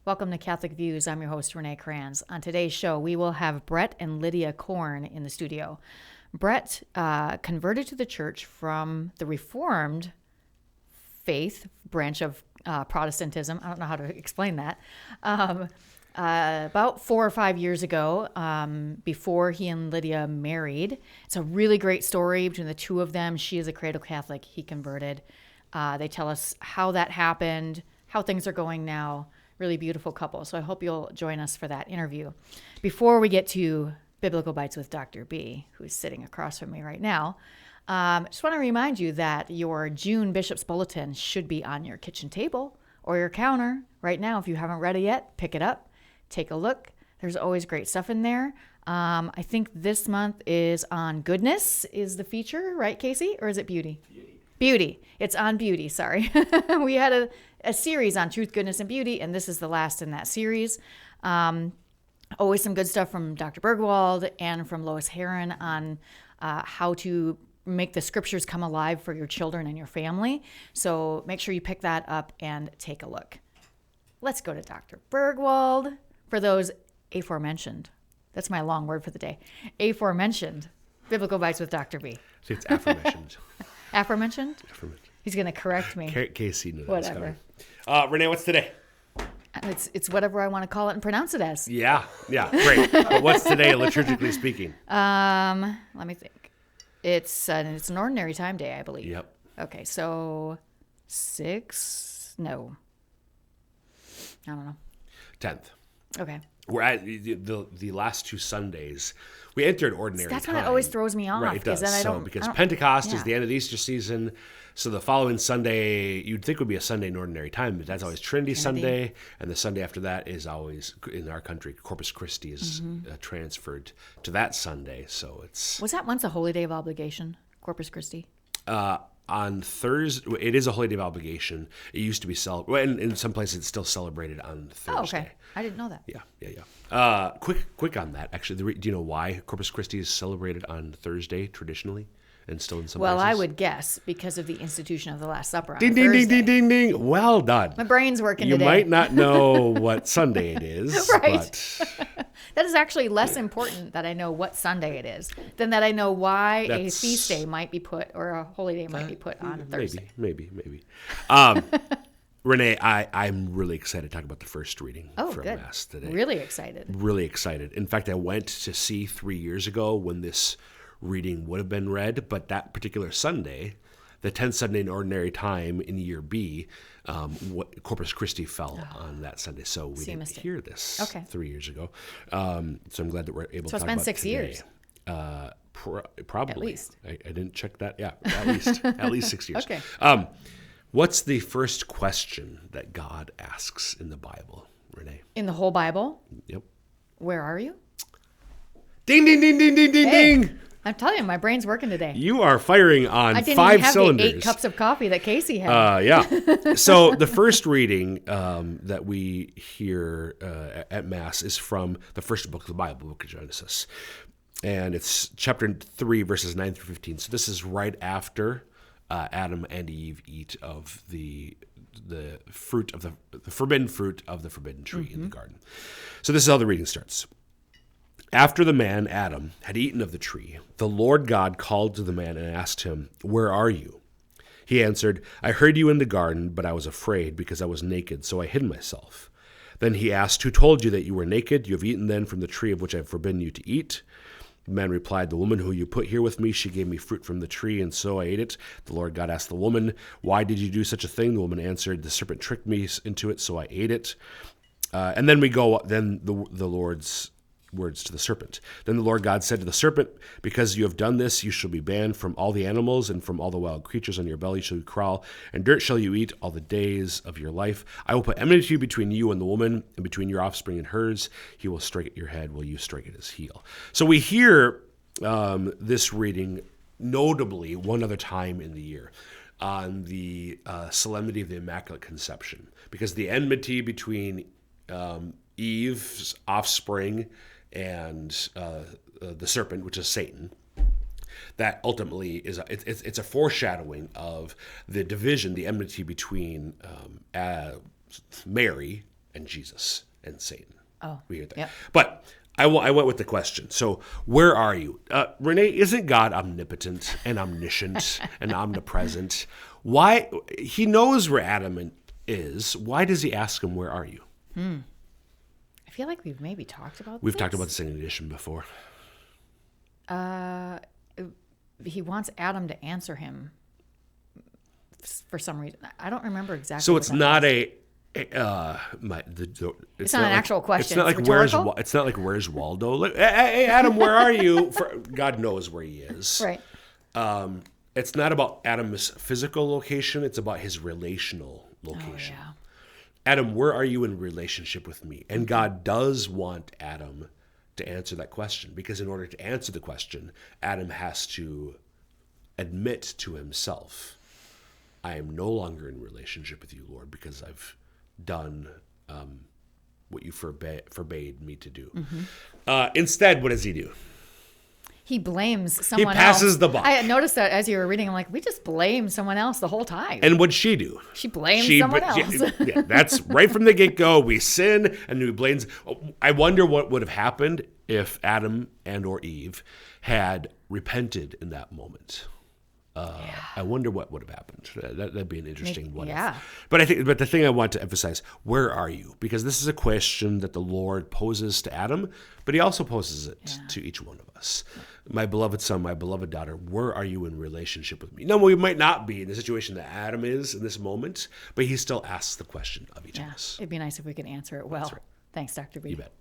Welcome to Catholic Views. I'm your host, Renee Kranz. On today's show, we will have Brett and Lydia Korn in the studio. Brett converted to the church from the Reformed faith branch of Protestantism. I don't know how to explain that. About 4 or 5 years ago, before he and Lydia married. It's a really great story between the two of them. She is a cradle Catholic. He converted. They tell us how that happened, how things are going now. Really beautiful couple. So I hope you'll join us for that interview. Before we get to Biblical Bites with Dr. B, who's sitting across from me right now, just want to remind you that your June Bishop's Bulletin should be on your kitchen table or your counter right now. If you haven't read it yet, pick it up, take a look. There's always great stuff in there. I think this month is on goodness is the feature, right, Casey? Or is it beauty? Beauty. It's on beauty, sorry. We had a series on truth, goodness, and beauty, and this is the last in that series. Always some good stuff from Dr. Bergwald and from Lois Heron on how to make the scriptures come alive for your children and your family. So make sure you pick that up and take a look. Let's go to Dr. Bergwald for those aforementioned. That's my long word for the day. Aforementioned Biblical Bites with Dr. B. See, it's aforementioned. Aforementioned? Aforementioned. He's going to correct me. Casey knew that. Whatever. Renee, what's today? It's whatever I want to call it and pronounce it as. Yeah, great. But what's today, liturgically speaking? Let me think. It's an ordinary time day, I believe. Yep. Okay, so 6? No. I don't know. 10th. Okay. We're at the last 2 Sundays. We entered ordinary That's time. when it always throws me off. Right, it does. Then I don't, because I don't, Pentecost yeah. is the end of the Easter season. So the following Sunday, you'd think would be a Sunday in ordinary time, but that's always Trinity Sunday. And the Sunday after that is always, in our country, Corpus Christi is transferred to that Sunday. So it's... Was that once a holy day of obligation, Corpus Christi? On Thursday, it is a holy day of obligation. It used to be celebrated, in some places it's still celebrated on Thursday. Oh, okay. I didn't know that. Yeah. Quick on that, actually. Do you know why Corpus Christi is celebrated on Thursday traditionally and still in some places? Well, I would guess because of the institution of the Last Supper on Ding, ding. Well done. My brain's working today. You might not know what Sunday it is. Right. But... That is actually less important that I know what Sunday it is than that I know why a feast day might be put or a holy day might be put on Thursday. Maybe. Renee, I'm really excited to talk about the first reading from Mass today. Really excited. Really excited. In fact, I went to see 3 years ago when this reading would have been read, but that particular Sunday, the 10th Sunday in Ordinary Time in year B, Corpus Christi fell on that Sunday, so we didn't hear this 3 years ago. So I'm glad that we're able to talk about it today. So it's been 6 years? Probably. At least. I didn't check that. Yeah, at least. At least 6 years. Okay. What's the first question that God asks in the Bible, Renee? In the whole Bible? Yep. Where are you? Ding, ding, ding, ding, ding, ding, ding. I'm telling you, my brain's working today. You are firing on 5 cylinders. I didn't even have the 8 cups of coffee that Casey had. Yeah. So the first reading that we hear at Mass is from the first book of the Bible, book of Genesis. And it's chapter 3, verses 9 through 15. So this is right after Adam and Eve eat of the fruit of the forbidden fruit of the forbidden tree in the garden. So this is how the reading starts. After the man, Adam, had eaten of the tree, the Lord God called to the man and asked him, "Where are you?" He answered, "I heard you in the garden, but I was afraid because I was naked, so I hid myself." Then he asked, "Who told you that you were naked? You have eaten then from the tree of which I have forbidden you to eat?" The man replied, "The woman who you put here with me, she gave me fruit from the tree, and so I ate it." The Lord God asked the woman, "Why did you do such a thing?" The woman answered, "The serpent tricked me into it, so I ate it." And then the Lord's words to the serpent. Then the Lord God said to the serpent, "Because you have done this, you shall be banned from all the animals and from all the wild creatures on your belly shall you crawl, and dirt shall you eat all the days of your life. I will put enmity between you and the woman, and between your offspring and hers. He will strike at your head, while you strike at his heel." So we hear this reading notably one other time in the year on the solemnity of the Immaculate Conception, because the enmity between Eve's offspring and the serpent, which is Satan, that ultimately is it's a foreshadowing of the division, the enmity between Mary and Jesus and Satan. Oh, We hear that. yep. But I went with the question. So where are you? Renee, isn't God omnipotent and omniscient and omnipresent? Why? He knows where Adam is. Why does he ask him, where are you? I feel like we've maybe talked about We've this. talked about this in addition before. He wants Adam to answer him for some reason. I don't remember exactly. So what it's that not was. it's not an actual question. It's not It's like rhetorical? it's not like where's Waldo? Look, hey, Adam, where are you? God knows where he is. Right. It's not about Adam's physical location. It's about his relational location. Oh, yeah. Adam, where are you in relationship with me? And God does want Adam to answer that question, because in order to answer the question, Adam has to admit to himself, I am no longer in relationship with you, Lord, because I've done what you forbade me to do. Instead, what does he do? He blames someone else. He passes the buck. I noticed that as you were reading. I'm like, we just blame someone else the whole time. And what'd she do? She blames someone else. Yeah, that's right from the get-go. We sin and we blame. I wonder what would have happened if Adam and or Eve had repented in that moment. I wonder what would have happened. That'd be an interesting one. Yeah. But the thing I want to emphasize, where are you? Because this is a question that the Lord poses to Adam, but he also poses it to each one of us. My beloved son, my beloved daughter, where are you in relationship with me? Now, we might not be in the situation that Adam is in this moment, but he still asks the question of each of us. It'd be nice if we could answer it well. right. Thanks, Dr. B. You bet.